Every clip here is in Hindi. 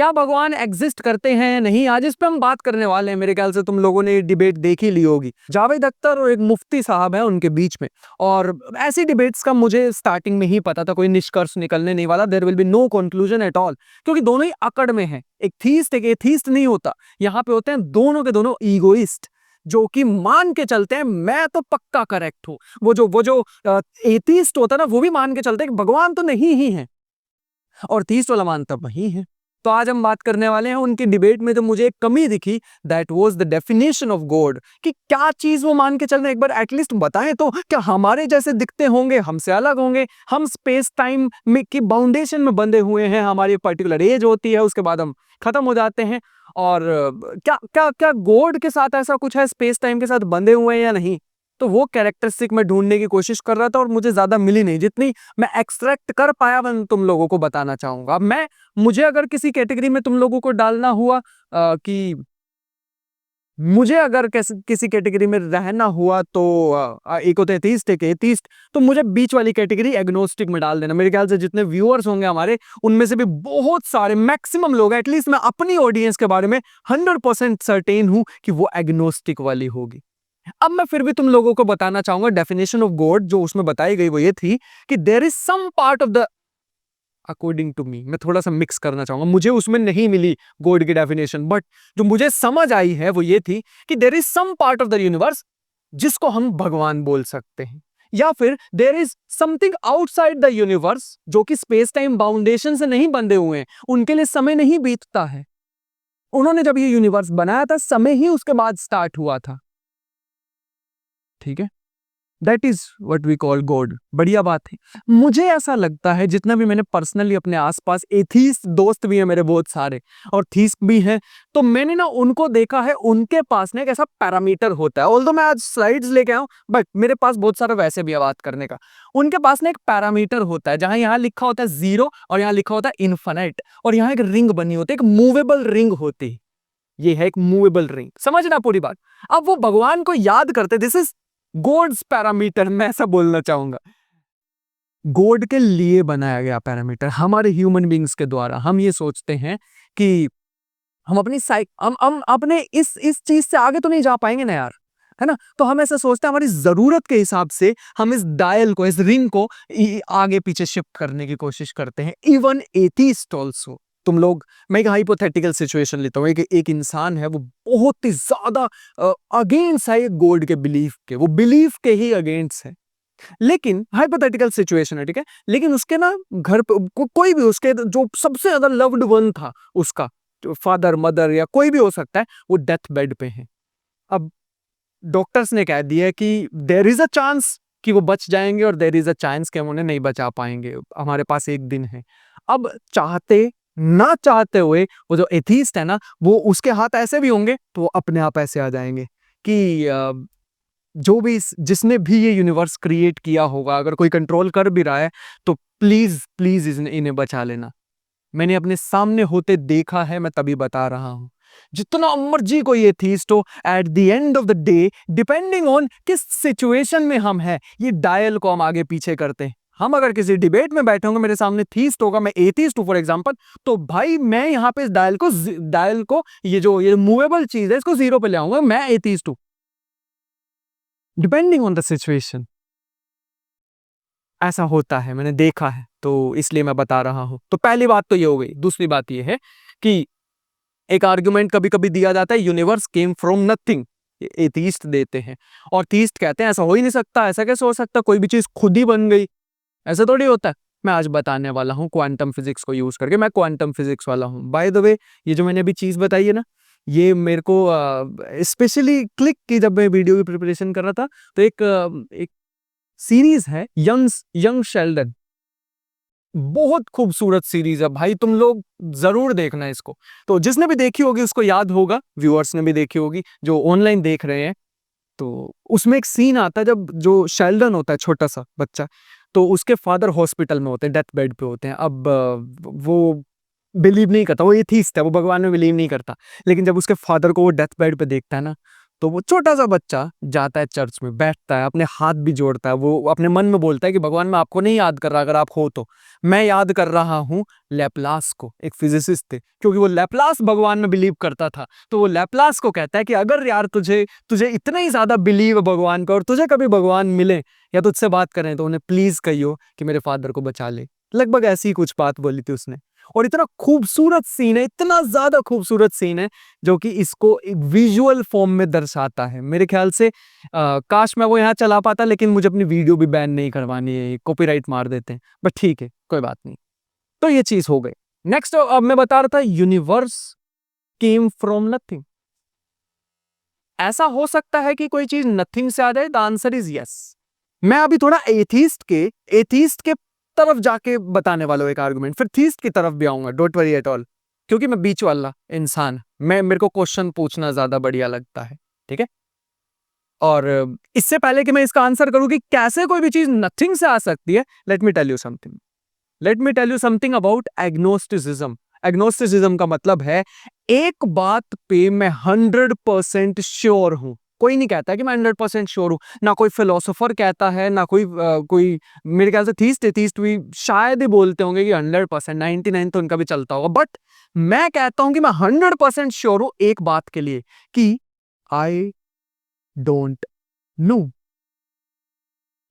क्या भगवान एग्जिस्ट करते हैं नहीं, आज इस पे हम बात करने वाले हैं। मेरे ख्याल से तुम लोगों ने डिबेट देख ही ली होगी, जावेद अख्तर और एक मुफ्ती साहब है उनके बीच में। और ऐसी डिबेट्स का मुझे स्टार्टिंग में ही पता था कोई निष्कर्ष निकलने नहीं वाला, there will be no conclusion at all, क्योंकि दोनों ही अकड़ में है। एक थीस्ट एक एथीस्ट नहीं होता, यहाँ पे होते हैं दोनों के दोनों ईगोइस्ट, जो कि मान के चलते हैं मैं तो पक्का करेक्ट हूं। वो जो एथीस्ट होता है ना, वो भी मान के चलते हैं कि भगवान तो नहीं ही है, और तीस वाला मानता वही है। तो आज हम बात करने वाले हैं उनकी डिबेट में जो मुझे एक कमी दिखी, that was the definition of God, कि क्या चीज वो मान के चल रहे हैं। एक बार एटलीस्ट बताएं तो, क्या हमारे जैसे दिखते होंगे, हमसे अलग होंगे, हम स्पेस टाइम में की बाउंडेशन में बंधे हुए हैं, हमारी पर्टिकुलर एज होती है, उसके बाद हम खत्म हो जाते हैं। और क्या क्या क्या गॉड के साथ ऐसा कुछ है, स्पेस टाइम के साथ बंधे हुए हैं या नहीं? तो वो कैरेक्टरिस्टिक मैं ढूंढने की कोशिश कर रहा था और मुझे ज्यादा मिली नहीं, जितनी मैं एक्सट्रैक्ट कर पाया मैं तुम लोगों को बताना चाहूंगा। मुझे अगर किसी कैटेगरी में तुम लोगों को डालना हुआ कि मुझे अगर किसी कैटेगरी में रहना हुआ तो एक होते एथीस्ट एक एथीस्ट, तो मुझे बीच वाली कैटेगरी एग्नोस्टिक में डाल देना। मेरे ख्याल से जितने व्यूअर्स होंगे हमारे, उनमें से भी बहुत सारे मैक्सिमम लोग, एटलीस्ट मैं अपनी ऑडियंस के बारे में 100% सर्टेन हूं कि वो एग्नोस्टिक वाली होगी। अब मैं फिर भी तुम लोगों को बताना चाहूंगा डेफिनेशन ऑफ गॉड जो उसमें बताई गई, वो ये थी कि there is some part of the, according to me, मैं थोड़ा सा मिक्स करना चाहूंगा, मुझे उसमें नहीं मिली गॉड की डेफिनेशन, बट जो मुझे समझ आई है वो ये थी कि there is some part of the universe जिसको हम भगवान बोल सकते हैं, या फिर there is something outside the universe जो कि स्पेस टाइम बाउंडेशन से नहीं बंधे हुए हैं, उनके लिए समय नहीं बीतता है। उन्होंने जब ये यूनिवर्स बनाया था, समय ही उसके बाद स्टार्ट हुआ था। ठीक है, that is what we call God. बढ़िया बात है। मुझे ऐसा लगता है, जितना भी मैंने पर्सनली अपने आसपास एथीस्ट दोस्त भी हैं मेरे बहुत सारे, और थीस्ट भी हैं, तो मैंने ना उनको देखा है, उनके पास ना एक ऐसा पैरामीटर होता है। ऑल्दो मैं आज स्लाइड्स लेके आऊं, बट मेरे पास बहुत सारा वैसे भी है बात करने का। उनके पास ना एक पैरामीटर होता है, जहां यहाँ लिखा होता है 0 और यहाँ लिखा होता है इन्फिनिट, और यहाँ एक रिंग बनी होती है, एक मूवेबल रिंग होती है। ये है एक मूवेबल रिंग, समझना पूरी बात। अब वो भगवान को याद करते, दिस इज गॉड्स पैरामीटर, मैं ऐसा बोलना चाहूंगा। गॉड के लिए बनाया गया पैरामीटर, हमारे ह्यूमन बींग्स के द्वारा। हम ये सोचते हैं कि हम अपनी हम अपने इस चीज से आगे तो नहीं जा पाएंगे ना यार, है ना? तो हम ऐसा सोचते हैं, हमारी जरूरत के हिसाब से हम इस डायल को, इस रिंग को आगे पीछे शिफ्ट करने की कोशिश करते हैं। Even atheist also. तुम लोग, मैं एक हाइपोथेटिकल सिचुएशन लेता हूँ, एक इंसान है, वो बहुत ही ज्यादा अगेंस्ट है गॉड के बिलीफ के, वो बिलीफ के ही अगेंस्ट है, लेकिन हाइपोथेटिकल सिचुएशन है, ठीक है, लेकिन उसके ना घर पे कोई भी उसके जो सबसे ज्यादा लव्ड वन था, उसका फादर मदर या कोई भी हो सकता है, वो डेथ बेड पे है। अब डॉक्टर्स ने कह दिया कि देयर इज अ चांस कि वो बच जाएंगे, और देयर इज अ चांस कि हम उन्हें नहीं बचा पाएंगे, हमारे पास एक दिन है। अब चाहते ना चाहते हुए वो जो एथीस्ट है ना, वो उसके हाथ ऐसे भी होंगे तो वो अपने आप ऐसे आ जाएंगे कि जो भी जिसने भी ये यूनिवर्स क्रिएट किया होगा, अगर कोई कंट्रोल कर भी रहा है, तो प्लीज प्लीज इन्हें बचा लेना। मैंने अपने सामने होते देखा है, मैं तभी बता रहा हूं। जितना मर्जी कोई एथीस्ट हो, eight the end of the day, depending on किस सिचुएशन में हम हैं, ये डायल को हम आगे पीछे करते हैं। हम अगर किसी डिबेट में बैठे होंगे, मेरे सामने थीस्ट होगा, मैं एथीस्ट हूं फॉर एग्जांपल, तो भाई मैं यहाँ पे इस डायल को ये मूवेबल चीज है, इसको 0 पे ले आऊंगा, मैं एथीस्ट हूं, डिपेंडिंग ऑन द सिचुएशन। ऐसा होता है, मैंने देखा है, तो इसलिए मैं बता रहा हूं। तो पहली बात तो ये हो गई। दूसरी बात ये है कि एक आर्गुमेंट कभी कभी दिया जाता है, universe came from nothing, atheist देते हैं, और थीस्ट कहते हैं ऐसा हो ही नहीं सकता, ऐसा कैसे हो सकता, कोई भी चीज खुद ही बन गई, ऐसा थोड़ी होता है। मैं आज बताने वाला हूं क्वांटम फिजिक्स को यूज करके, मैं क्वांटम फिजिक्स वाला हूं। बाय द वे, ये जो मैंने अभी चीज बताई है ना, ये मेरे को स्पेशली क्लिक की जब मैं वीडियो की प्रिपरेशन कर रहा था, तो एक सीरीज है यंग शेल्डन, बहुत खूबसूरत सीरीज है भाई, तुम लोग जरूर देखना इसको। तो जिसने भी देखी होगी उसको याद होगा, व्यूअर्स ने भी देखी होगी जो ऑनलाइन देख रहे हैं। तो उसमें एक सीन आता है, जब जो शेल्डन होता है, छोटा सा बच्चा, तो उसके फादर हॉस्पिटल में होते हैं, डेथ बेड पे होते हैं। अब वो बिलीव नहीं करता, वो एथीस्ट है, वो भगवान में बिलीव नहीं करता, लेकिन जब उसके फादर को वो डेथ बेड पे देखता है ना, तो वो छोटा सा बच्चा जाता है चर्च में, बैठता है, अपने हाथ भी जोड़ता है, वो अपने मन में बोलता है कि भगवान मैं आपको नहीं याद कर रहा, अगर आप हो तो मैं याद कर रहा हूँ लैपलास को, एक फिजिसिस्ट थे, क्योंकि वो लैपलास भगवान में बिलीव करता था। तो वो लैपलास को कहता है कि अगर यार तुझे तुझे इतना ही ज्यादा बिलीव है भगवान का और तुझे कभी भगवान मिले या तुझसे बात करें तो उन्हें प्लीज कहियो कि मेरे फादर को बचा ले। लगभग ऐसी ही कुछ बात बोली थी उसने। और इतना खूबसूरत सीन है, इतना ज्यादा खूबसूरत सीन है जो कि इसको एक विजुअल फॉर्म में दर्शाता है। मेरे ख्याल से काश मैं वो यहाँ चला पाता, लेकिन मुझे अपनी वीडियो भी बैन नहीं करवानी है, कॉपीराइट मार देते हैं, बट ठीक है कोई बात नहीं। तो ये चीज हो गई। नेक्स्ट अब मैं बता रहा था यूनिवर्स केम फ्रॉम नथिंग। ऐसा हो सकता है कि कोई चीज नथिंग से आ जाए? The answer is yes. मैं अभी थोड़ा एथीस्ट के तरफ जाके बताने वाला हूं एक आर्गुमेंट, फिर थीस्ट की तरफ भी आऊंगा, डोंट वरी एट ऑल, क्योंकि मैं बीच वाला इंसान, मैं मेरे को क्वेश्चन पूछना ज्यादा बढ़िया लगता है, ठीक है। और इससे पहले कि मैं इसका आंसर करूं कि कैसे कोई भी चीज नथिंग से आ सकती है, let me tell you something about agnosticism. Agnosticism का मतलब है एक बात पे मैं 100% श्योर हूं। कोई नहीं कहता कि मैं 100% श्योर हूं, ना कोई फिलोसोफर कहता है, ना कोई मेरे ख्याल से थीस्ट भी शायद ही बोलते होंगे कि 100%, 99 तो उनका भी चलता होगा, बट मैं कहता हूं कि मैं 100% श्योर हूं एक बात के लिए कि आई डोंट नो।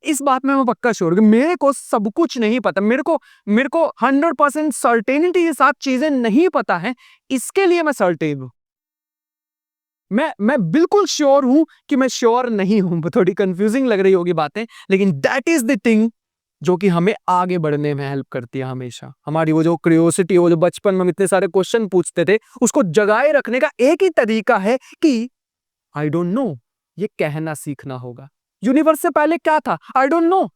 इस बात में मैं पक्का श्योर हूं कि मेरे को सब कुछ नहीं पता, मेरे को 100% सर्टेनिटी के साथ चीजें नहीं पता है, इसके लिए मैं सर्टेन हूं। मैं बिल्कुल श्योर हूं कि मैं श्योर नहीं हूं। थोड़ी कंफ्यूजिंग लग रही होगी बातें, लेकिन दैट इज द थिंग जो कि हमें आगे बढ़ने में हेल्प करती है हमेशा। हमारी वो जो क्यूरियोसिटी, वो जो बचपन में हम इतने सारे क्वेश्चन पूछते थे, उसको जगाए रखने का एक ही तरीका है कि आई डोंट नो। ये कहना सीखना होगा। यूनिवर्स से पहले क्या था? आई डोंट नो,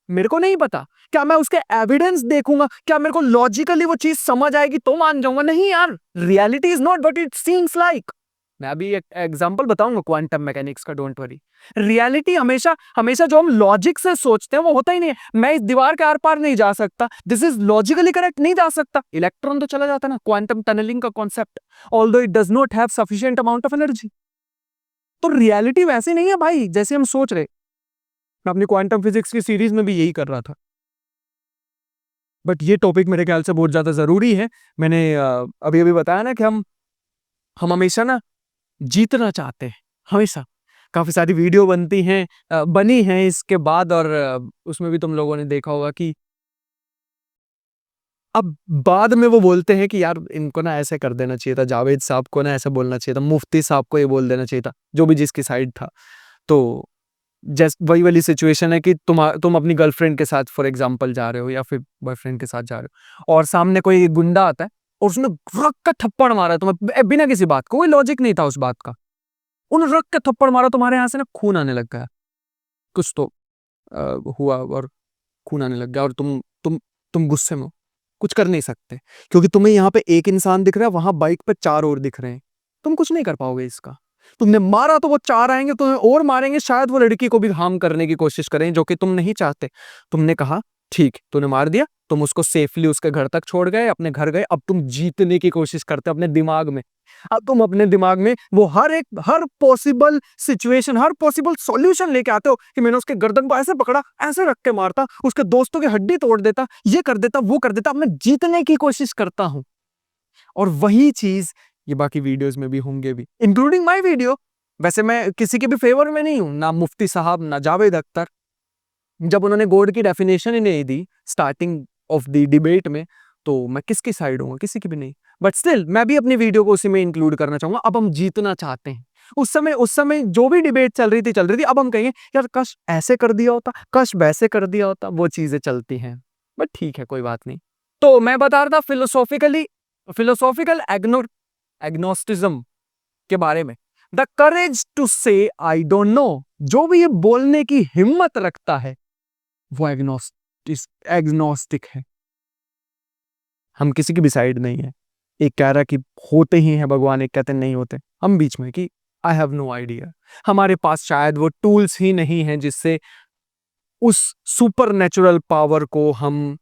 मेरे को नहीं पता। क्या मैं उसके एविडेंस देखूंगा? क्या मेरे को लॉजिकली वो चीज समझ आएगी तो मान जाऊंगा? नहीं यार, reality is not what it seems like. मैं अभी एक एग्जांपल बताऊंगा क्वांटम मैकेनिक्स का, डोंट वरी। रियलिटी हमेशा हमेशा जो हम लॉजिक से सोचते हैं वो होता ही नहीं है। मैं इस दीवार के आर पार नहीं जा सकता, दिस इज लॉजिकली करेक्ट, नहीं जा सकता। इलेक्ट्रॉन तो चला जाता ना, क्वांटम टनलिंग का concept, although it does not have sufficient amount of energy. तो रियलिटी वैसी नहीं है भाई जैसे हम सोच रहे। मैं अपनी क्वांटम फिजिक्स की सीरीज में भी यही कर रहा था, बट ये टॉपिक मेरे ख्याल से बहुत ज्यादा जरूरी है। मैंने अभी अभी बताया ना कि हम हमेशा ना जीतना चाहते हैं, हमेशा। काफी सारी वीडियो बनती हैं, बनी हैं इसके बाद, और उसमें भी तुम लोगों ने देखा होगा कि अब बाद में वो बोलते हैं कि यार इनको ना ऐसे कर देना चाहिए था, जावेद साहब को ना ऐसे बोलना चाहिए था, मुफ्ती साहब को ये बोल देना चाहिए था, जो भी जिसकी साइड था। तो जैसे वही वाली सिचुएशन है कि तुम अपनी गर्लफ्रेंड के साथ फॉर एग्जांपल जा रहे हो या फिर बॉयफ्रेंड के साथ जा रहे हो, और सामने कोई गुंडा आता है और उसने रख के थप्पड़ मारा तुम्हें बिना किसी बात को, कोई लॉजिक नहीं था उस बात का, उन रख के थप्पड़ मारा, तुम्हारे यहाँ से ना खून आने लग गया, कुछ तो हुआ और खून आने लग गया, और तुम गुस्से में हो, कुछ कर नहीं सकते, क्योंकि तुम्हें यहाँ पे एक इंसान दिख रहा है, वहां बाइक पे 4 और दिख रहे हैं, तुम कुछ नहीं कर पाओगे इसका। तुमने मारा तो वो 4 आएंगे, तुम्हें और मारेंगे, शायद वो लड़की को भी हार्म करने की कोशिश करें, जो कि तुम नहीं चाहते। तुमने कहा ठीक, तूने मार दिया, तुम उसको सेफली उसके घर तक छोड़ गए, अपने घर गए, अब तुम जीतने की कोशिश करते अपने दिमाग में। अब तुम अपने दिमाग में वो हर पॉसिबल सिचुएशन, हर पॉसिबल सॉल्यूशन लेके आते हो कि मैंने उसके गर्दन को ऐसे पकड़ा, ऐसे रख के मारता, उसके दोस्तों की हड्डी तोड़ देता, ये कर देता, वो कर देता, अब मैं जीतने की कोशिश करता हूं। और वही चीज ये बाकी वीडियोस में भी होंगे भी, इंक्लूडिंग माय वीडियो। वैसे मैं किसी के भी फेवर में नहीं हूं, ना मुफ्ती साहब ना जावेद अख्तर। जब उन्होंने गॉड की डेफिनेशन ही नहीं the starting of the debate में, तो मैं किसकी साइड हूँ? किसी की भी नहीं। बट स्टिल मैं भी अपनी वीडियो को उसी में इंक्लूड करना चाहूंगा। अब हम जीतना चाहते हैं। उस समय जो भी डिबेट चल रही थी, अब हम कहेंगे यार काश ऐसे कर दिया होता, काश वैसे कर दिया होता, वो चीजें चलती हैं। बट ठीक है, कोई बात नहीं। तो मैं बता रहा था फिलोसॉफिकल एग्नोस्टिज्म के बारे में। द करेज टू से आई डोंट नो। जो भी ये बोलने की हिम्मत रखता है वो एग्नोस्टिक है। हम किसी की भी साइड नहीं है। एक कह रहा कि होते ही हैं भगवान, एक कहते नहीं होते। हम बीच में कि आई हैव नो आइडिया। हमारे पास शायद वो टूल्स ही नहीं हैं जिससे उस सुपर नेचुरल पावर को हम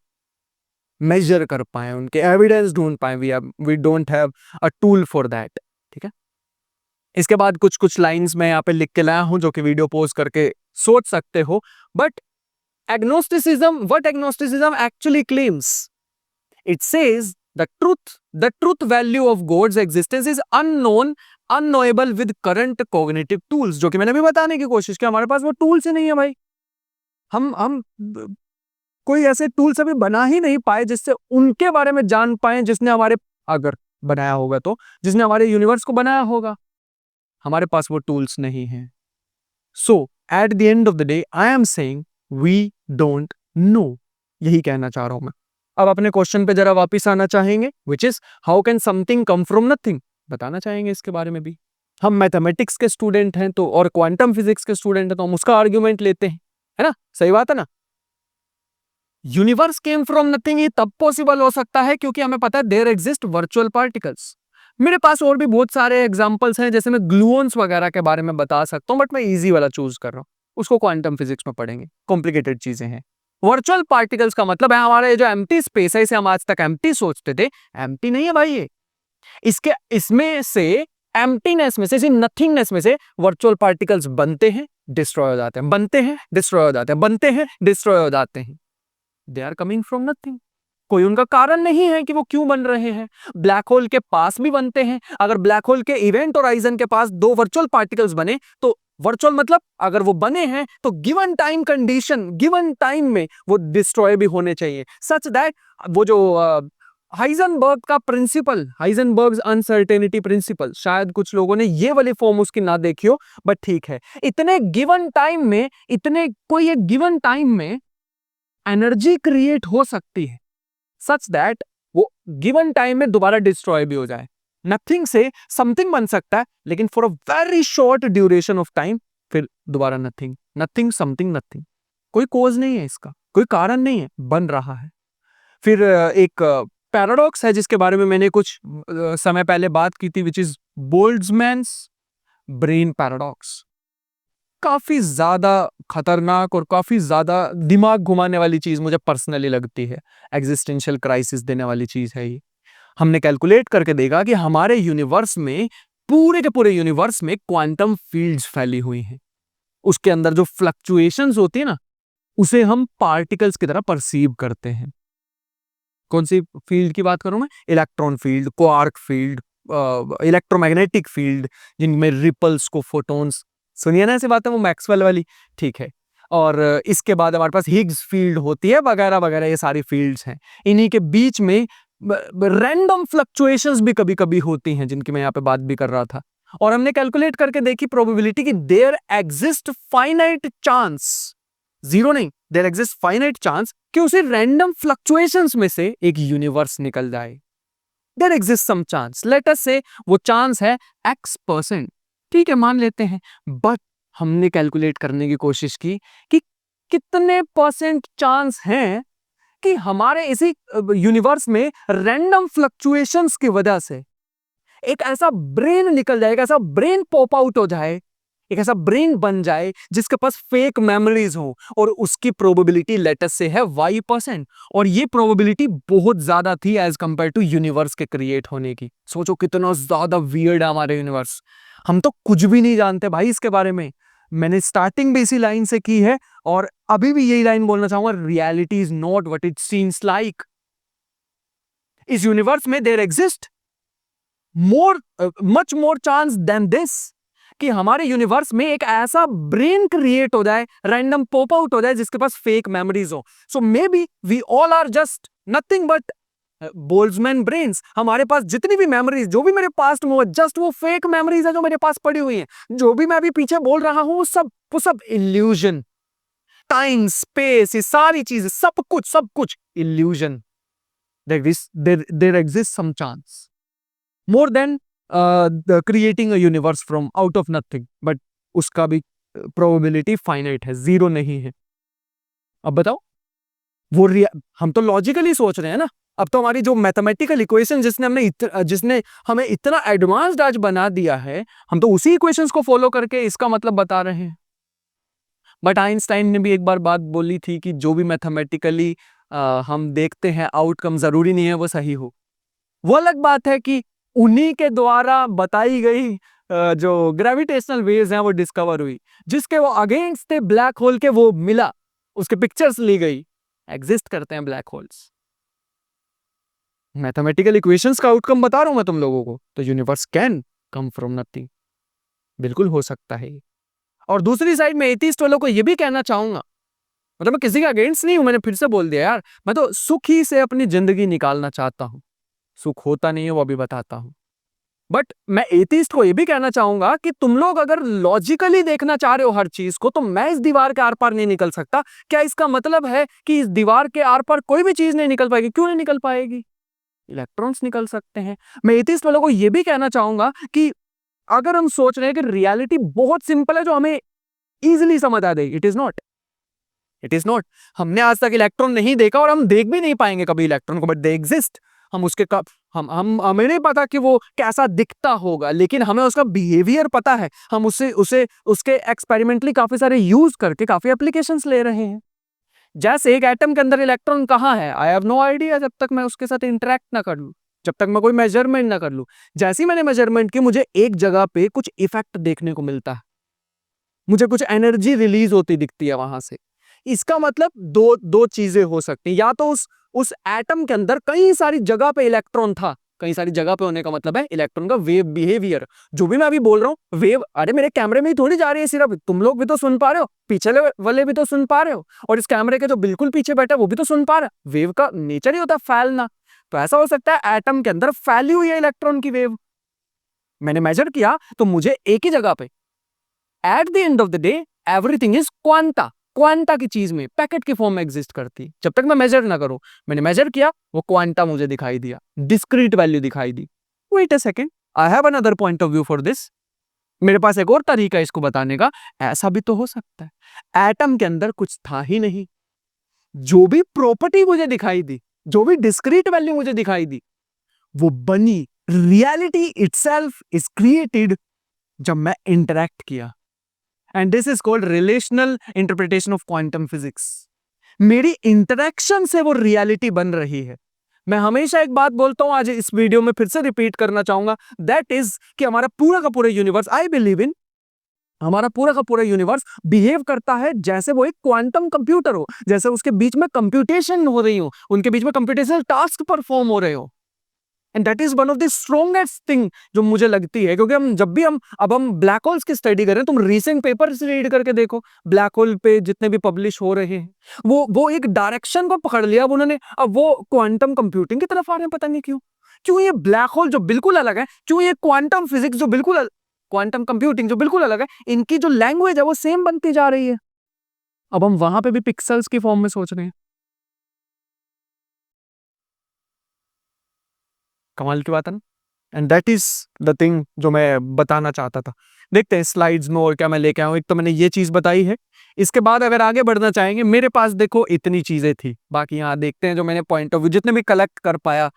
मेजर कर पाए, उनके एविडेंस ढूंढ पाए। We don't have a tool for that. ठीक है। इसके बाद कुछ कुछ लाइंस मैं यहाँ पे लिख के लाया हूं जो कि वीडियो पॉज करके सोच सकते हो। But agnosticism, what agnosticism actually claims, it says the truth value of God's existence is unknown, unknowable with current cognitive tools, जो कि मैंने भी बताने की कोशिश की, हमारे पास वो टूल्स ही नहीं है भाई। हम कोई ऐसे टूल्स अभी बना ही नहीं पाए जिससे उनके बारे में जान पाए, जिसने हमारे, अगर बनाया होगा तो, जिसने हमारे यूनिवर्स को बनाया होगा। हमारे पास वो टूल्स नहीं है। So at the end of the day I am saying we don't know, यही कहना चाह रहा हूं मैं। अब अपने क्वेश्चन पे जरा वापस आना चाहेंगे, which is how can something come from nothing, बताना चाहेंगे इसके बारे में भी। हम मैथमेटिक्स के स्टूडेंट हैं तो, और क्वांटम फिजिक्स के स्टूडेंट हैं तो हम उसका आर्ग्यूमेंट लेते हैं, है ना, सही बात है ना। यूनिवर्स केम फ्रॉम नथिंग ये तब पॉसिबल हो सकता है क्योंकि हमें पता है देयर एग्जिस्ट वर्चुअल पार्टिकल्स। मेरे पास और भी बहुत सारे एग्जांपल्स हैं, जैसे मैं ग्लूऑन्स वगैरह के बारे में बता सकता हूं, बट मैं इजी वाला चूज कर रहा हूं, उसको क्वांटम फिजिक्स में पढ़ेंगे, कॉम्प्लिकेटेड चीजें हैं। वर्चुअल पार्टिकल्स का मतलब है हमारे जो एम्प्टी स्पेस है, इसे हम आज तक एम्प्टी सोचते थे, एम्प्टी नहीं है भाई ये। इसमें से एम्प्टीनेस में से, इसी नथिंगनेस में से वर्चुअल पार्टिकल्स बनते हैं, डिस्ट्रॉय हो जाते हैं, बनते हैं, डिस्ट्रॉय हो जाते हैं, बनते हैं, डिस्ट्रॉय हो जाते हैं। They are coming from nothing. कोई उनका कारण नहीं है कि वो क्यों बन रहे हैं। ब्लैक होल के पास भी बनते हैं। अगर ब्लैक होल के इवेंट होराइजन के पास दो वर्चुअल पार्टिकल्स बने, तो वर्चुअल मतलब अगर वो बने हैं तो given time condition, given time में वो डिस्ट्रॉय भी होने चाहिए, सच दैट वो जो हाइजेनबर्ग का प्रिंसिपल, हाइजेनबर्ग्स अनसर्टेनिटी प्रिंसिपल, शायद कुछ लोगों ने ये वाली फॉर्म उसकी ना देखी हो, बट ठीक है, इतने गिवन टाइम में, इतने कोई एक गिवन टाइम में एनर्जी क्रिएट हो सकती है सच दैट वो गिवन टाइम में दोबारा डिस्ट्रॉय भी हो जाए। नथिंग से समथिंग बन सकता है, लेकिन for a very short duration of time, फिर दोबारा नथिंग, नथिंग समथिंग नथिंग। कोई कॉज नहीं है इसका, कोई कारण नहीं है, बन रहा है। फिर एक पैराडॉक्स है जिसके बारे में मैंने कुछ समय पहले बात की थी, विच इज बोल्ट्जमैन्स ब्रेन पैराडॉक्स। काफी ज्यादा खतरनाक और काफी ज्यादा दिमाग घुमाने वाली चीज मुझे पर्सनली लगती है, एग्जिस्टेंशियल क्राइसिस देने वाली चीज है ये। हमने कैलकुलेट करके देखा कि हमारे यूनिवर्स में, पूरे के पूरे यूनिवर्स में क्वांटम फील्ड्स फैली हुई हैं। उसके अंदर जो फ्लक्चुएशंस होती है ना, उसे हम पार्टिकल्स की तरह परसीव करते हैं। कौन सी फील्ड की बात करूं मैं? Electron filled, quark field, electromagnetic field, जिनमें रिपल्स को फोटॉन्स, सुनिए ना ऐसी बातें, वो मैक्सवेल वाली, ठीक है। और इसके बाद हमारे पास हिग्स फील्ड होती है, वगैरह वगैरह, ये सारी फील्ड्स हैं। इन्हीं के बीच में रैंडम फ्लक्चुएशंस भी कभी कभी होती हैं, जिनकी मैं यहाँ पे बात भी कर रहा था। और हमने कैलकुलेट करके देखी प्रोबेबिलिटी कि there exist finite chance, zero नहीं, देयर एग्जिस्ट फाइनाइट चांस कि उसी रैंडम फ्लक्चुएशंस में से एक यूनिवर्स निकल जाए। There exist some chance, let us say वो चांस है X%, ठीक है, मान लेते हैं। बट हमने कैलकुलेट करने की कोशिश की कि कितने परसेंट चांस हैं कि हमारे इसी यूनिवर्स में रैंडम फ्लक्चुएशंस की वजह से एक ऐसा ब्रेन निकल जाएगा, ऐसा ब्रेन पॉप आउट हो जाए, एक ऐसा ब्रेन बन जाए जिसके पास फेक मेमोरीज हो, और उसकी प्रोबेबिलिटी लेटेस्ट से है Y%। और ये प्रोबेबिलिटी बहुत ज्यादा थी एज कंपेयर टू यूनिवर्स के क्रिएट होने की। सोचो कितना ज्यादा वियर्ड है हमारे यूनिवर्स, हम तो कुछ भी नहीं जानते भाई इसके बारे में। मैंने स्टार्टिंग भी इसी लाइन से की है और अभी भी यही लाइन बोलना चाहूंगा, reality is not what it seems like. इस यूनिवर्स में there exist much more chance than this कि हमारे यूनिवर्स में एक ऐसा ब्रेन क्रिएट हो जाए, रैंडम पॉप आउट हो जाए, जिसके पास फेक मेमोरीज हो। So maybe we all are just nothing but Boltzmann brains. हमारे पास जितनी भी मेमोरीज, जो भी मेरे पास्ट में, जस्ट वो फेक मेमोरीज है जो मेरे पास पड़ी हुई हैं। जो भी मैं अभी पीछे बोल रहा हूं, वो सब इल्यूजन, टाइम स्पेस, ये सारी चीजें, सब कुछ illusion. There exist some chance more than creating a universe from out of nothing, but उसका भी प्रोबेबिलिटी फाइनाइट है, जीरो नहीं है। अब बताओ, वो हम तो लॉजिकली सोच रहे हैं ना। अब तो हमारी जो मैथमेटिकल इक्वेशन जिसने हमें इतना एडवांस्ड आज बना दिया है, हम तो उसी इक्वेशंस को फॉलो करके इसका मतलब बता रहे हैं। बट आइंस्टाइन ने भी एक बार बात बोली थी कि जो भी मैथमेटिकली हम देखते हैं आउटकम, जरूरी नहीं है वो सही हो। वो अलग बात है कि उन्हीं के द्वारा बताई गई जो ग्रेविटेशनल वेव्स हैं वो डिस्कवर हुई, जिसके वो अगेंस्ट थे ब्लैक होल के, वो मिला, उसके पिक्चर्स ली गई। एग्जिस्ट करते हैं ब्लैक होल्स। मैथमेटिकल इक्वेशंस का आउटकम बता रहा हूं मैं तुम लोगों को। तो universe can come from nothing, बिल्कुल हो सकता है। और दूसरी साइड में एथिस्ट वालों को ये भी कहना चाहूंगा, मतलब मैं किसी के अगेंस्ट नहीं हूं, मैंने फिर से बोल दिया यार, मैं तो सुख ही से अपनी जिंदगी निकालना चाहता हूं। सुख होता नहीं है वो अभी बताता हूं। बट मैं एथिस्ट को ये भी कहना चाहूंगा कि तुम लोग अगर लॉजिकली देखना चाह रहे हो हर चीज को, तो मैं इस दीवार के आर पार नहीं निकल सकता। क्या इसका मतलब है कि इस दीवार के आर पार कोई भी चीज नहीं निकल पाएगी? क्यों नहीं निकल पाएगी? इलेक्ट्रॉन्स निकल सकते हैं। मैं एथिस्ट वालों को यह भी कहना चाहूंगा कि अगर हम सोच रहे हैं कि रियलिटी बहुत सिंपल है जो हमें इजीली समझ आ जाएगी, it is not. It is not. हमने आज तक इलेक्ट्रॉन नहीं देखा और हम देख भी नहीं पाएंगे कभी इलेक्ट्रॉन को, बट दे एग्जिस्ट। हम उसके कब हम हमें नहीं पता कि वो कैसा दिखता होगा, लेकिन हमें उसका बिहेवियर पता है। हम उसे उसे उसके एक्सपेरिमेंटली काफी सारे यूज करके काफी एप्लीकेशंस ले रहे हैं। जैसे एक एटम के अंदर इलेक्ट्रॉन कहाँ है, आई हैव नो आइडिया, जब तक मैं उसके साथ इंटरेक्ट ना कर लूं, जब तक मैं कोई मेजरमेंट ना कर लूं। जैसे ही मैंने मेजरमेंट की, मुझे एक जगह पे कुछ इफेक्ट देखने को मिलता है, मुझे कुछ एनर्जी रिलीज होती दिखती है वहां से। इसका मतलब दो दो चीजें हो सकती हैं। या तो उस एटम के अंदर कई सारी जगह पे इलेक्ट्रॉन था। कई सारी जगह पे होने का मतलब है इलेक्ट्रॉन का वेव बिहेवियर। जो भी मैं अभी बोल रहा हूं वेव, अरे मेरे कैमरे में ही थोड़ी जा रही है सिर्फ, तुम लोग भी तो सुन पा रहे हो, पीछे वाले भी तो सुन पा रहे हो, और इस कैमरे के जो बिल्कुल पीछे बैठा है वो भी तो सुन पा रहा है। वेव का नेचर ही होता है फैलना। तो ऐसा हो सकता है एटम के अंदर फैली हुई है इलेक्ट्रॉन की वेव। मैंने मेजर किया तो मुझे एक ही जगह पे, eight the end of the day everything is quanta. Quanta की चीज में पैकेट की फॉर्म में एग्जिस्ट करती, जब तक मैं मेजर ना करूं। मैंने मेजर किया, वो क्वांटा मुझे दिखाई दिया, डिस्क्रीट वैल्यू दिखाई दी। Wait a second, I have another point of view for this. मेरे पास एक और तरीका है इसको बताने का। ऐसा भी तो हो सकता है एटम के अंदर कुछ था ही नहीं, जो भी प्रॉपर्टी मुझे दिखाई दी, जो भी डिस्क्रीट वैल्यू मुझे दिखाई दी, वो बनी। रियलिटी इटसेल्फ इज क्रिएटेड जब मैं इंटरैक्ट किया, and this is called relational interpretation of quantum physics. मेरी इंटरैक्शन से वो रियलिटी बन रही है। मैं हमेशा एक बात बोलता हूं, आज इस वीडियो में फिर से रिपीट करना चाहूंगा, दैट इज कि हमारा पूरा का पूरा यूनिवर्स, आई बिलीव इन, हमारा पूरा का पूरा यूनिवर्स बिहेव करता है जैसे वो एक क्वांटम कंप्यूटर हो, जैसे उसके बीच में कंप्यूटेशन हो रही हो, उनके बीच में कंप्यूटेशनल टास्क परफॉर्म हो रहे हो। And that is one of the strongest thing जो मुझे लगती है, क्योंकि हम ब्लैक होल्स की स्टडी कर रहे हैं। तुम रीसेंट पेपर्स रीड करके देखो, ब्लैक होल पे जितने भी पब्लिश हो रहे हैं, वो एक डायरेक्शन को पकड़ लिया अब उन्होंने, अब वो क्वांटम कंप्यूटिंग की तरफ आ रहे हैं। पता नहीं क्यों, क्यों ये ब्लैक होल जो बिल्कुल अलग है, क्यों ये क्वांटम फिजिक्स जो बिल्कुल, क्वांटम कंप्यूटिंग जो बिल्कुल अलग है, इनकी जो लैंग्वेज है वो सेम बनती जा रही है। अब हम वहां पे भी पिक्सल्स की फॉर्म में सोच रहे हैं। कमाल की बात है ना। And that is the thing जो मैं बताना चाहता था। देखते हैं स्लाइड्स में और क्या मैं लेके आऊं। एक तो मैंने ये चीज बताई है, इसके बाद अगर आगे बढ़ना चाहेंगे, मेरे पास देखो इतनी चीजें थी, बाकी यहाँ देखते हैं जो मैंने पॉइंट ऑफ व्यू जितने भी कलेक्ट कर पाया,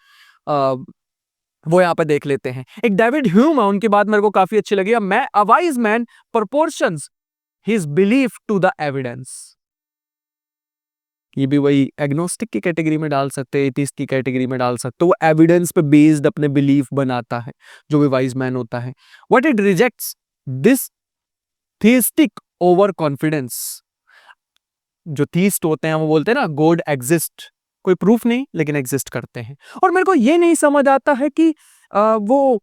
वो यहाँ पे देख लेते हैं। एक डेविड ह्यूम है, उनकी बात मेरे को काफी अच्छी लगी। A wise man proportions his belief to the evidence। ये भी वही एग्नोस्टिक की कैटेगरी में डाल सकते हैं, एथिस्ट की कैटेगरी में डाल सकते हो। वो एविडेंस पे बेस्ड अपने बिलीफ बनाता है, जो भी वाइज मैन होता है। What it rejects this theistic over confidence. जो थीस्ट होते हैं वो बोलते हैं ना गॉड एग्जिस्ट, कोई प्रूफ नहीं लेकिन एग्जिस्ट करते हैं। और मेरे को ये नहीं समझ आता है कि वो,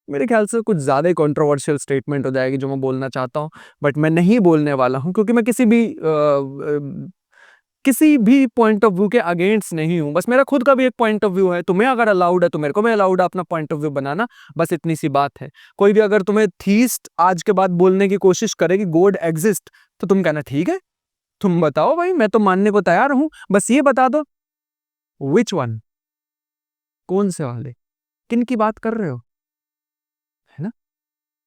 मेरे ख्याल से कुछ ज्यादा ही कंट्रोवर्शियल स्टेटमेंट हो जाएगी जो मैं बोलना चाहता हूं, बट मैं नहीं बोलने वाला हूं, क्योंकि मैं किसी भी पॉइंट ऑफ व्यू के अगेंस्ट नहीं हूं। बस मेरा खुद का भी एक पॉइंट ऑफ व्यू है। तुम्हें अगर अलाउड है तो मेरे को भी अलाउड है अपना पॉइंट ऑफ व्यू बनाना, बस इतनी सी बात है। कोई भी अगर तुम्हें थीस्ट आज के बाद बोलने की कोशिश करेगी गॉड एग्जिस्ट, तो तुम कहना ठीक है, तुम बताओ भाई, मैं तो मानने को तैयार हूं, बस ये बता दो विच वन, कौन से वाले, किन की बात कर रहे हो, है ना।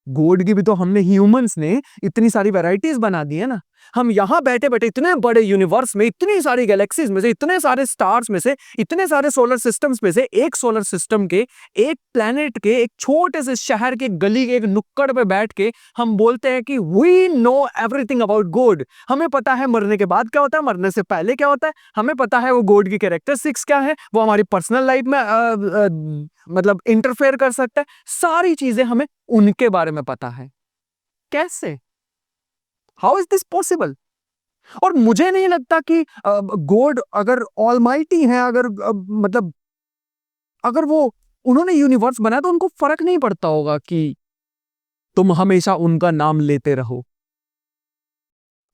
गॉड की भी तो हमने ह्यूमंस ने इतनी सारी वैरायटीज बना दी है ना। हम यहाँ बैठे बैठे इतने बड़े यूनिवर्स में, इतनी सारी गैलेक्सीज में से, इतने सारे स्टार्स में से, इतने सारे सोलर सिस्टम्स में से एक सोलर सिस्टम के, एक प्लेनेट के, एक छोटे से शहर के गली के एक नुक्कड़ पे बैठ के हम बोलते हैं कि we know everything about God. हमें पता है मरने के बाद क्या होता है, मरने से पहले क्या होता है, हमें पता है वो गॉड की कैरेक्टरिस्टिक्स क्या है, वो हमारी पर्सनल लाइफ में मतलब इंटरफेयर कर सकता है, सारी चीजें हमें उनके बारे में पता है। कैसे? How is this possible? और मुझे नहीं लगता कि गॉड अगर ऑलमाइटी है, अगर मतलब अगर वो उन्होंने यूनिवर्स बनाया तो उनको फर्क नहीं पड़ता होगा कि तुम हमेशा उनका नाम लेते रहो।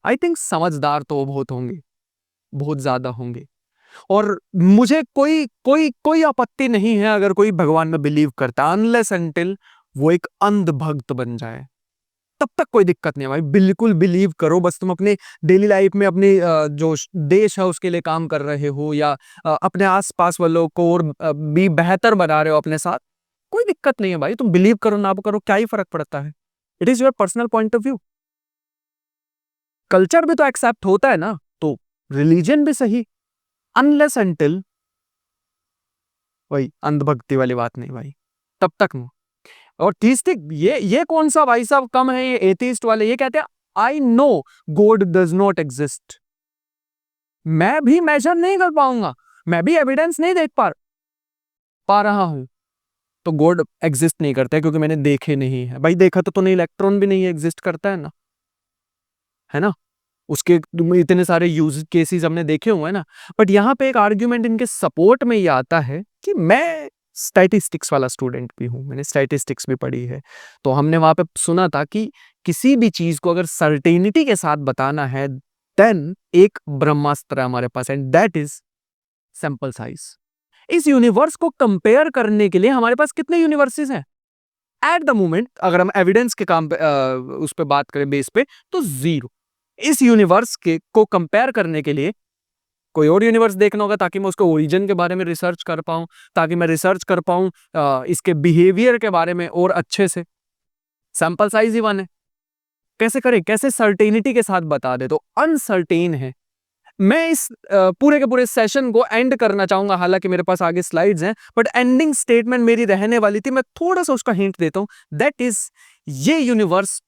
आई थिंक समझदार तो वो बहुत होंगे, बहुत ज्यादा होंगे। और मुझे कोई कोई कोई आपत्ति नहीं है अगर कोई भगवान में बिलीव करता है, अनलेस अनटिल वो एक अंध भक्त बन जाए, तब तक कोई दिक्कत नहीं है भाई। बिल्कुल बिलीव करो, बस तुम अपने डेली लाइफ में अपने जो देश है उसके लिए काम कर रहे हो, या अपने आसपास वालों को और भी बेहतर बना रहे हो अपने साथ, कोई दिक्कत नहीं है भाई। तुम बिलीव करो ना करो, क्या ही फर्क पड़ता है। It is your personal point of view. Culture भी तो एक्सेप्ट होता है ना, तो रिलीजन भी सही, अनलेस अनटिल वही अंधभक्ति वाली बात नहीं भाई, तब तक नहीं। और थीस्टिक ये कौन सा भाई साहब कम है, ये एथिस्ट वाले ये कहते हैं I know God does not exist. मैं भी मेजर नहीं कर पाऊंगा, मैं भी एविडेंस नहीं देख पा रहा हूं, तो गॉड एग्जिस्ट नहीं करता है क्योंकि मैंने देखे नहीं है। भाई देखा तो नहीं, इलेक्ट्रॉन भी नहीं एग्जिस्ट करता है ना, उसके इतने सारे यूज केसेस हमने देखे हुए हैं ना। बट यहाँ पे एक आर्ग्यूमेंट इनके सपोर्ट में ये आता है कि मैं स्टैटिस्टिक्स वाला स्टूडेंट भी हूँ, मैंने स्टैटिस्टिक्स भी पढ़ी है, तो हमने वहां पे सुना था कि किसी भी चीज को अगर सर्टेनिटी के साथ बताना है देन एक ब्रह्मास्त्र है हमारे पास, and that is sample size. इस यूनिवर्स को कंपेयर करने के लिए हमारे पास कितने यूनिवर्सेस हैं एट द मोमेंट, अगर हम एविडेंस के काम पे उस पे बात करें बेस पे, तो 0। इस यूनिवर्स के को कंपेयर करने के लिए कोई और यूनिवर्स देखना होगा ताकि मैं उसके ओरिजिन के बारे में रिसर्च कर पाऊं, ताकि मैं रिसर्च कर पाऊं इसके बिहेवियर के बारे में और अच्छे से। सैंपल साइज ही 1 है, कैसे करें, कैसे सर्टेनिटी के साथ बता दे, तो अनसर्टेन है। मैं इस पूरे के पूरे सेशन को एंड करना चाहूंगा, हालांकि मेरे पास आगे स्लाइड्स हैं, बट एंडिंग स्टेटमेंट मेरी रहने वाली थी, मैं थोड़ा सा उसका हिंट देता हूं, दैट इज ये यूनिवर्स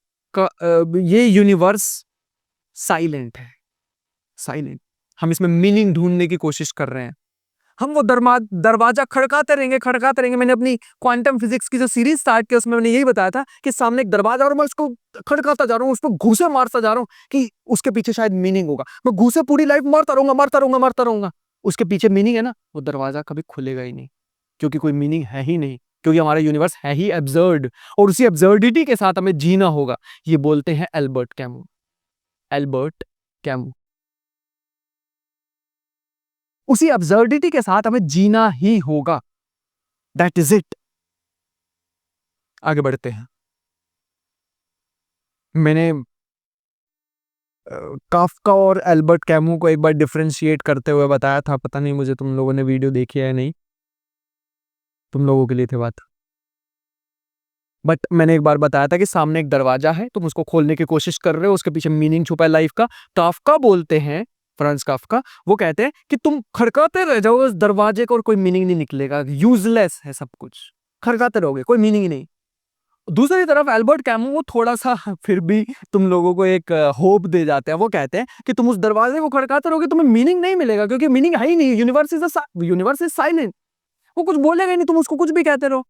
साइलेंट है, साइलेंट। हम इसमें मीनिंग ढूंढने की कोशिश कर रहे हैं, हम वो दरवाजा खड़काते रहेंगे। मैंने अपनी क्वांटम फिजिक्स की जो सीरीज स्टार्ट की उसमें मैंने यही बताया था कि सामने एक दरवाजा और मैं उसको खड़काता जा रहा हूँ, उसको घूसे मारता जा रहा हूँ कि उसके पीछे शायद मीनिंग होगा। मैं घूसे पूरी लाइफ मारता रहूंगा, उसके पीछे मीनिंग है ना, वो दरवाजा कभी खुलेगा ही नहीं, क्योंकि कोई मीनिंग है ही नहीं, क्योंकि हमारा यूनिवर्स है ही एब्सर्ड, और उसी एब्सर्डिटी के साथ हमें जीना होगा। ये बोलते हैं एल्बर्ट कैमू। उसी अब्सर्डिटी के साथ हमें जीना ही होगा, दैट इज इट। आगे बढ़ते हैं। मैंने काफका और एल्बर्ट कैमू को एक बार डिफरेंशिएट करते हुए बताया था, पता नहीं मुझे तुम लोगों ने वीडियो देखी है या नहीं, तुम लोगों के लिए थे बात। बट मैंने एक बार बताया था कि सामने एक दरवाजा है, तुम उसको खोलने की कोशिश कर रहे हो, उसके पीछे मीनिंग छुपा है लाइफ का। काफका बोलते हैं, फ्रांज काफका, वो कहते हैं कि तुम खड़काते रह जाओ उस दरवाजे को और कोई मीनिंग नहीं निकलेगा, यूजलेस है सब कुछ, खड़काते रहोगे, कोई मीनिंग ही नहीं। दूसरी तरफ एल्बर्ट कैमू वो थोड़ा सा फिर भी तुम लोगों को एक होप दे जाते हैं। वो कहते हैं कि तुम उस दरवाजे को खड़काते रहोगे, तुम्हें मीनिंग नहीं मिलेगा, क्योंकि मीनिंग है ही नहीं, यूनिवर्स इज साइलेंट, वो कुछ बोलेगा ही नहीं, तुम उसको कुछ भी कहते रहो।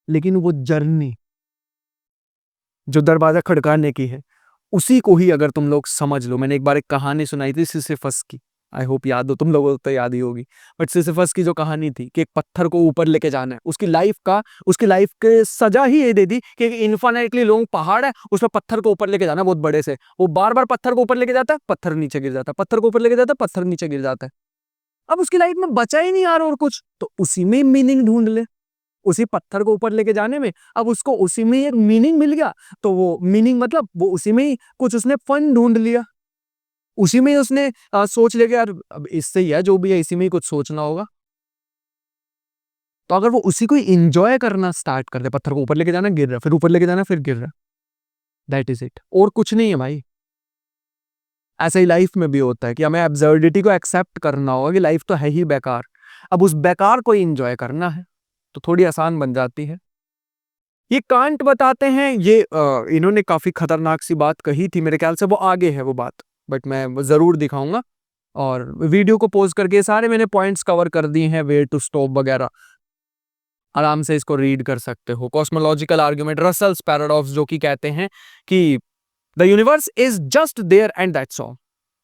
लेकिन वो जर्नी जो दरवाजा खड़काने की है, उसी को ही अगर तुम लोग समझ लो। मैंने एक बार एक कहानी सुनाई थी सिसिफस की, आई होप याद हो, तुम लोगों को तो याद ही होगी। बट सिसिफस की जो कहानी थी कि एक पत्थर को ऊपर लेके जाना है, उसकी लाइफ के सजा ही ये दे दी कि एक इन्फिनिटली लॉन्ग पहाड़ है, उसमें पत्थर को ऊपर लेके जाना बहुत बड़े से। वो बार बार पत्थर को ऊपर लेके जाता है, पत्थर नीचे गिर जाता है, पत्थर को ऊपर लेके जाता है, पत्थर नीचे गिर जाता है। अब उसकी लाइफ में बचा ही नहीं यार और कुछ, तो उसी में मीनिंग ढूंढ ले, उसी पत्थर को ऊपर लेके जाने में। अब उसको उसी में एक मीनिंग मिल गया, तो वो मीनिंग मतलब वो उसी में ही कुछ उसने फन ढूंढ लिया, उसी में ही उसने सोच लिया कि यार अब इससे ही है, जो भी है इसी में ही कुछ सोचना होगा। तो अगर वो उसी को इंजॉय करना स्टार्ट कर दे, पत्थर को ऊपर लेके जाना गिर रहा, फिर ऊपर लेके जाना फिर गिर रहा, दैट इज इट, और कुछ नहीं है भाई। ऐसा ही लाइफ में भी होता है कि हमें एब्सर्डिटी को एक्सेप्ट करना होगा कि लाइफ तो है ही बेकार, अब उस बेकार को एंजॉय करना है, तो थोड़ी आसान बन जाती है। ये कांट बताते हैं, ये इन्होंने काफी खतरनाक सी बात कही थी, मेरे ख्याल से वो आगे है वो बात, बट मैं वो जरूर दिखाऊंगा। और वीडियो को पॉज करके सारे मैंने पॉइंट्स कवर कर दिए हैं, वेयर टू स्टॉप वगैरह, आराम से इसको रीड कर सकते हो। कॉस्मोलॉजिकल आर्गुमेंट, रसल्स पैराडॉक्स, जो कि कहते हैं कि the universe is just there and that's all.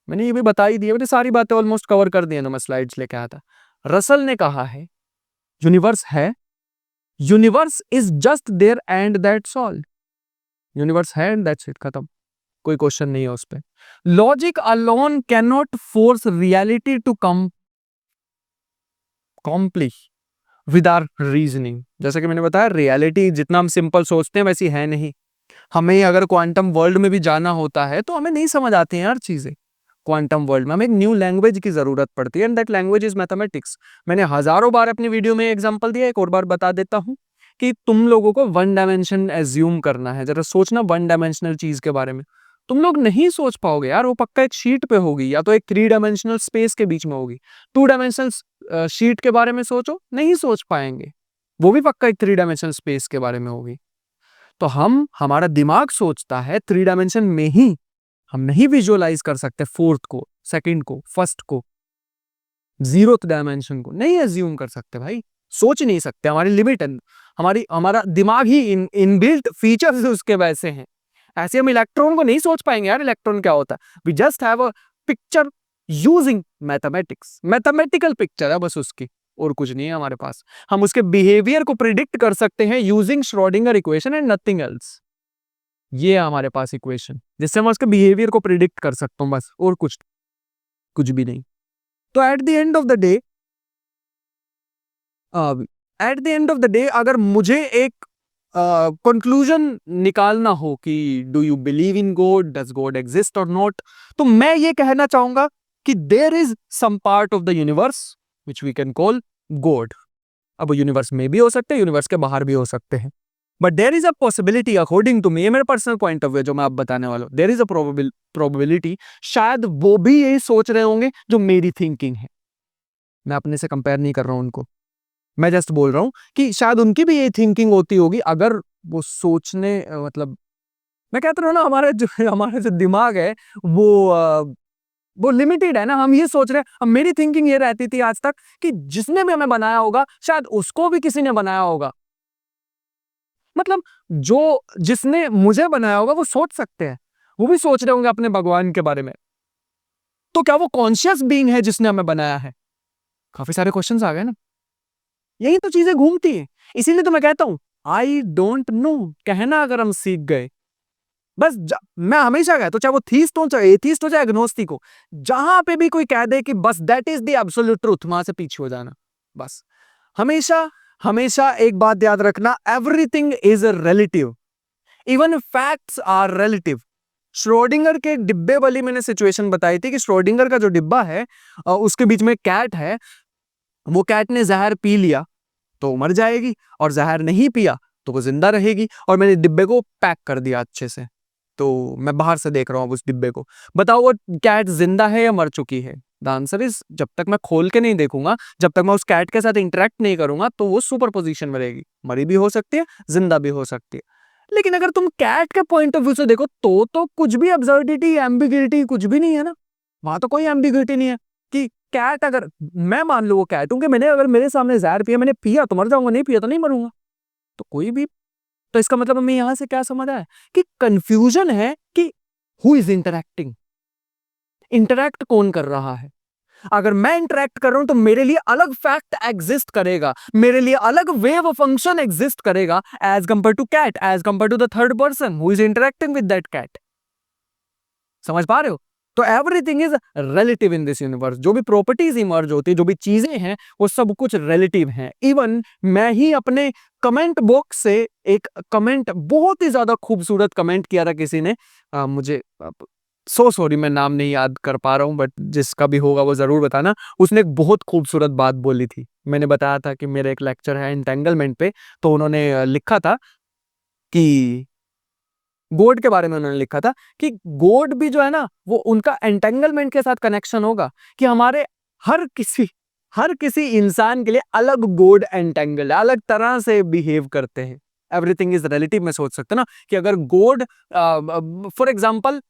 मैंने ये भी बता ही दिया, मैंने सारी बातें ऑलमोस्ट कवर कर दी है, मैं स्लाइड्स लेके आया था। रसल ने कहा है यूनिवर्स है, universe is just there and that's all, universe है एंड दैट्स इट, खत्म, कोई क्वेश्चन नहीं है उस पे। Logic alone can not force reality to come comply with our reasoning. जैसा कि मैंने बताया, रियलिटी जितना हम सिंपल सोचते हैं वैसी है नहीं। हमें अगर क्वांटम वर्ल्ड में भी जाना होता है तो हमें नहीं समझ आती हैं यार चीजें। क्वांटम वर्ल्ड में हमें एक न्यू लैंग्वेज की जरूरत पड़ती है, and that language is mathematics. मैंने हजारों बार अपनी वीडियो में एग्जांपल दिया, एक और बार बता देता हूं कि तुम लोगों को वन डायमेंशन एज्यूम करना है, जरा सोचना वन डायमेंशनल चीज के बारे में। तुम लोग नहीं सोच पाओगे यार, वो पक्का एक शीट पे होगी, या तो एक 3 डायमेंशनल स्पेस के बीच में होगी। 2 डायमेंशनल शीट के बारे में सोचो, नहीं सोच पाएंगे, वो भी पक्का एक 3 डायमेंशनल स्पेस के बारे में होगी। तो हमारा दिमाग सोचता है 3 डायमेंशन में ही, हम नहीं विजुअलाइज कर सकते फोर्थ को, सेकंड को, फर्स्ट को, 0th डायमेंशन को नहीं एज्यूम कर सकते भाई, सोच नहीं सकते, हमारी लिमिट है। हमारा दिमाग ही इनबिल्ट फीचर्स उसके वैसे हैं। ऐसे हम इलेक्ट्रॉन को नहीं सोच पाएंगे यार, इलेक्ट्रॉन क्या होता है। We just have a picture using mathematics, mathematical picture है बस उसकी, और कुछ नहीं है हमारे पास। हम उसके बिहेवियर को प्रिडिक्ट कर सकते हैं using Schrodinger equation and nothing else. ये है हमारे पास इक्वेशन जिससे मैं उसके बिहेवियर को प्रिडिक्ट कर सकता हूं बस, और कुछ भी नहीं। तो at the end of the day, अगर मुझे एक कंक्लूजन निकालना हो कि do you believe in God, does God exist और नॉट, तो मैं ये कहना चाहूंगा कि there is some part of the universe which we can call God. अब वो यूनिवर्स में भी हो सकते हैं, यूनिवर्स के बाहर भी हो सकते हैं, but there is a possibility according to me, ये मेरा पर्सनल पॉइंट ऑफ व्यू जो मैं आप बताने वाला हूं, देयर इज अ प्रोबेबिलिटी शायद वो भी यही सोच रहे होंगे जो मेरी थिंकिंग है। मैं अपने से कंपेयर नहीं कर रहा हूं उनको, मैं जस्ट बोल रहा हूं कि शायद उनकी भी यही थिंकिंग होती होगी, अगर वो सोचने मतलब, मैं कहता रहा हूं ना, हमारा जो दिमाग है वो लिमिटेड है ना। हम ये सोच रहे हैं, अब मेरी थिंकिंग ये रहती थी आज तक कि जिसने भी हमें बनाया होगा शायद उसको भी किसी ने बनाया होगा, मतलब जो जिसने मुझे बनाया होगा वो सोच सकते हैं, वो भी सोच रहे होंगे अपने भगवान के बारे में, तो क्या वो कॉन्शियस बीइंग है जिसने हमें बनाया है? काफी सारे क्वेश्चंस आ गए ना, यही तो चीजें घूमती हैं। इसीलिए तो मैं कहता हूं आई डोंट नो कहना अगर हम सीख गए, बस मैं हमेशा कहता हूं, चाहे वो थीस्ट हो, चाहे एथीस्ट हो, चाहे एग्नोस्टिक हो, जहां पे भी कोई कह दे कि बस that is the absolute truth, वहां से पीछे हो जाना बस। हमेशा हमेशा एक बात याद रखना, everything is relative, even facts are relative. Schrodinger के डिब्बे वाली मैंने सिचुएशन बताई थी कि श्रोडिंगर का जो डिब्बा है उसके बीच में कैट है, वो कैट ने जहर पी लिया तो मर जाएगी, और जहर नहीं पिया तो वो जिंदा रहेगी। और मैंने डिब्बे को पैक कर दिया अच्छे से, तो मैं बाहर से देख रहा हूं उस डिब्बे को, बताओ वो कैट जिंदा है या मर चुकी है? द आंसर इज, जब तक मैं खोल के नहीं देखूंगा, जब तक मैं उस कैट के साथ इंटरेक्ट नहीं करूंगा, तो वो सुपर पोजीशन में रहेगी, मरी भी हो सकती है, जिंदा भी हो सकती है। लेकिन अगर तुम कैट के पॉइंट ऑफ व्यू से देखो तो कुछ भी अब्सर्डिटी, एम्बिग्युइटी कुछ भी नहीं है ना, वहां तो कोई एम्बिग्युइटी नहीं है कि कैट, अगर मैं मान लो वो कैट हूं कि मैंने अगर मेरे सामने जहर पिया, मैंने पिया तो मर जाऊंगा, नहीं पिया तो नहीं मरूंगा, तो कोई भी। तो इसका मतलब हमें यहां से क्या समझ आया कि कंफ्यूजन है कि हु इज इंटरैक्टिंग, इंटरैक्ट कौन कर रहा है। अगर मैं इंटरैक्ट कर रहा हूं तो मेरे लिए अलग फैक्ट एग्जिस्ट करेगा, मेरे लिए अलग वेव फंक्शन एग्जिस्ट करेगा as compare to cat, as compare to the third person who is interacting with that cat. समझ पा रहे हो? तो everything is relative in this universe, जो भी प्रॉपर्टीज इमर्ज होती है, जो भी चीजें हैं, वो सब कुछ रिलेटिव हैं। इवन मैं ही अपने कमेंट बॉक्स से एक कमेंट, बहुत ही ज्यादा खूबसूरत कमेंट किया था किसी ने, मुझे सो सॉरी मैं नाम नहीं याद कर पा रहा हूं, बट जिसका भी होगा वो जरूर बताना। उसने एक बहुत खूबसूरत बात बोली थी, मैंने बताया था कि मेरा एक लेक्चर है एंटेंगलमेंट पे, तो उन्होंने लिखा था कि गॉड के बारे में उन्होंने लिखा था कि गॉड भी जो है ना वो उनका एंटेंगलमेंट के साथ कनेक्शन होगा कि हमारे हर किसी इंसान के लिए अलग गॉड एंटेंगल है, अलग तरह से बिहेव करते हैं। एवरीथिंग इज रिलेटिव में सोच सकते ना कि अगर गॉड फॉर एग्जाम्पल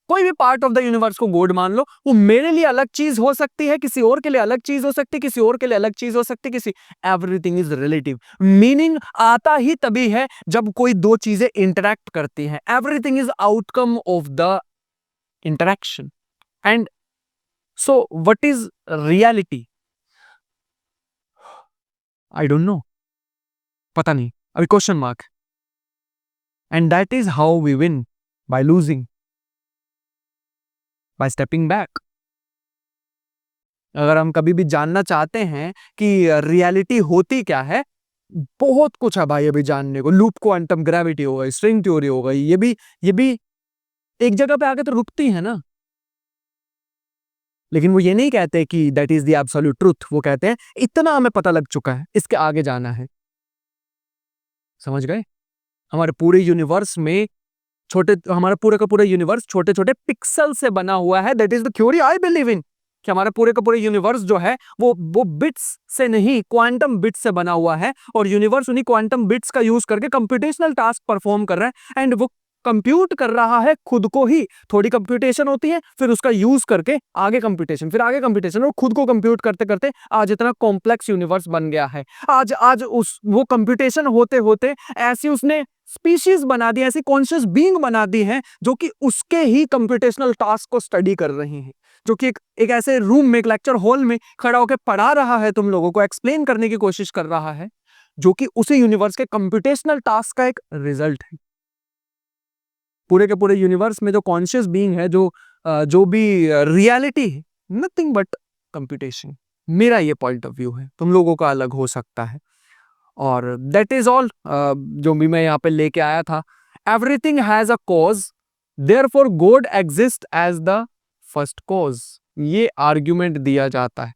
कोई भी पार्ट ऑफ द यूनिवर्स को गॉड मान लो, वो मेरे लिए अलग चीज हो सकती है, किसी और के लिए अलग चीज हो सकती है, किसी और के लिए अलग चीज हो सकती है, किसी एवरीथिंग इज रिलेटिव। मीनिंग आता ही तभी है जब कोई दो चीजें इंटरेक्ट करती हैं। Everything is outcome of the interaction. And so what is reality? I don't know, पता नहीं, अभी question mark. And that is how we win, by losing, by stepping back. अगर हम कभी भी जानना चाहते हैं कि रियलिटी होती क्या है, बहुत कुछ है भाई अभी जानने को। लूप क्वांटम ग्रेविटी हो गई, स्ट्रिंग थ्योरी हो गई, ये भी एक जगह पे आके तो रुकती है ना। लेकिन वो ये नहीं कहते कि that is the absolute truth, वो कहते हैं इतना हमें पता लग चुका है, इसके आगे जाना है। समझ गए? हमारे पूरे यूनिवर्स में हमारा पूरे का पूरा यूनिवर्स छोटे छोटे पिक्सल से बना हुआ है। That is the theory I believe in, कि हमारे पूरे का पूरे यूनिवर्स जो है वो बिट्स से नहीं, क्वांटम बिट्स से बना हुआ है। और यूनिवर्स उन्हीं क्वांटम बिट्स का यूज करके कंप्यूटेशनल टास्क परफॉर्म कर रहा है। एंड वो कंप्यूट कर रहा है खुद को ही। थोड़ी कंप्यूटेशन होती है, फिर उसका यूज करके आगे कंप्यूटेशन, फिर आगे कंप्यूटेशन, और खुद को कंप्यूट करते करते आज इतना कॉम्प्लेक्स यूनिवर्स बन गया है। आज उस वो कंप्यूटेशन होते होते ऐसी उसने स्पीशीज बना दी, ऐसी कॉन्शियस बीइंग बना दी है जो कि उसके ही कंप्यूटेशनल टास्क को स्टडी कर रही हैं। जो कि एक ऐसे रूम में, एक लेक्चर हॉल में खड़ा होकर पढ़ा रहा है, तुम लोगों को एक्सप्लेन करने की कोशिश कर रहा है, जो कि उसी यूनिवर्स के कंप्यूटेशनल टास्क का एक रिजल्ट है। पूरे के पूरे यूनिवर्स में जो कॉन्शियस बीइंग है, जो भी रियलिटी है, नथिंग बट कंप्यूटेशन। मेरा ये पॉइंट ऑफ व्यू है, तुम लोगों का अलग हो सकता है। और दैट इज ऑल जो भी मैं यहाँ पे लेके आया था। Everything has a cause, therefore God exist as the first cause. ये आर्ग्यूमेंट दिया जाता है,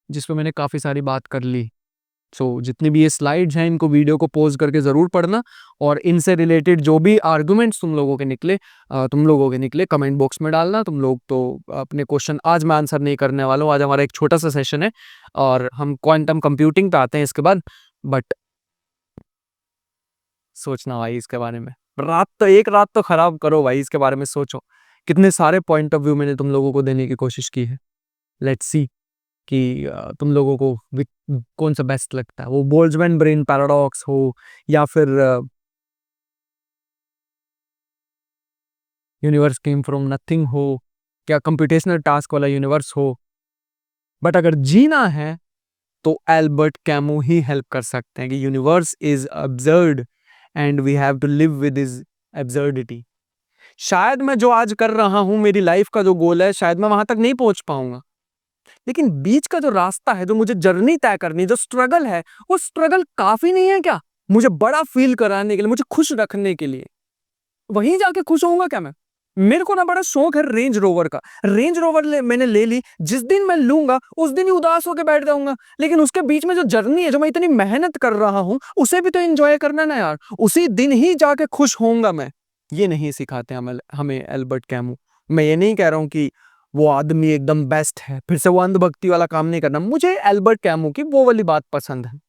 जिसपे मैंने काफी सारी बात कर ली। जितनी भी ये स्लाइड्स हैं, इनको वीडियो को पॉज करके जरूर पढ़ना, और इनसे रिलेटेड जो भी आर्गुमेंट्स तुम लोगों के निकले कमेंट बॉक्स में डालना। तुम लोग तो अपने क्वेश्चन आज मैं आंसर नहीं करने वाला हूँ, आज हमारा एक छोटा सा सेशन है और हम क्वांटम कंप्यूटिंग पे आते हैं इसके बाद। बट सोचना भाई इसके बारे में, एक रात तो खराब करो भाई, इसके बारे में सोचो। कितने सारे पॉइंट ऑफ व्यू मैंने तुम लोगों को देने की कोशिश की है। लेट्स सी कि तुम लोगों को कौन सा बेस्ट लगता है, वो बोल्ट्जमैन ब्रेन पैराडॉक्स हो या फिर यूनिवर्स केम फ्रॉम नथिंग हो, क्या कंप्यूटेशनल टास्क वाला यूनिवर्स हो। बट अगर जीना है तो एल्बर्ट कैमू ही हेल्प कर सकते हैं कि universe is absurd and we have to live with is absurdity. शायद मैं जो आज कर रहा हूं, मेरी लाइफ का जो गोल है, शायद मैं वहां तक नहीं पहुंच पाऊंगा, लेकिन बीच का जो रास्ता है, जो मुझे जर्नी तय करनी है, जो स्ट्रगल है, वो स्ट्रगल काफी नहीं है क्या मुझे बड़ा फील कराने के लिए, मुझे खुश रखने के लिए? वहीं जाके खुश होऊंगा क्या मैं? मेरे को ना बड़ा शौक है रेंज रोवर का। रेंज रोवर मैंने ले ली, जिस दिन मैं लूंगा उस दिन ही उदास होकर बैठ जाऊंगा। लेकिन उसके बीच में जो जर्नी है, जो मैं इतनी मेहनत कर रहा हूं, उसे भी तो एंजॉय करना ना यार। उसी दिन ही जाके खुश होऊंगा मैं। ये नहीं सिखाते हमें एल्बर्ट कैमू। मैं ये नहीं कह रहा हूं कि वो आदमी एकदम बेस्ट है, फिर से वो अंधभक्ति वाला काम नहीं करना। मुझे एल्बर्ट कैमू की वो वाली बात पसंद है।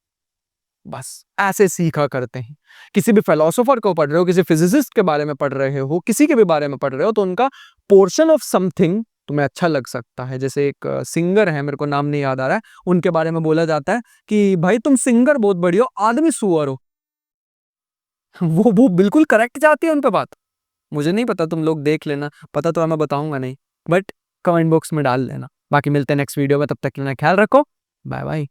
बस ऐसे सीखा करते हैं। किसी भी फिलोसोफर को पढ़ रहे हो, किसी फिजिसिस्ट के बारे में पढ़ रहे हो, किसी के भी बारे में पढ़ रहे हो, तो उनका पोर्शन ऑफ समथिंग तुम्हें अच्छा लग सकता है। जैसे एक सिंगर है, मेरे को नाम नहीं याद आ रहा है, उनके बारे में बोला जाता है कि भाई तुम सिंगर बहुत बढ़िया हो, आदमी सुअर हो। वो बिल्कुल करेक्ट जाती है उन पे बात। मुझे नहीं पता, तुम लोग देख लेना, पता तो मैं बताऊंगा नहीं, बट कमेंट बॉक्स में डाल लेना। बाकी मिलते हैं नेक्स्ट वीडियो में, तब तक के लिए ख्याल रखो। Bye bye.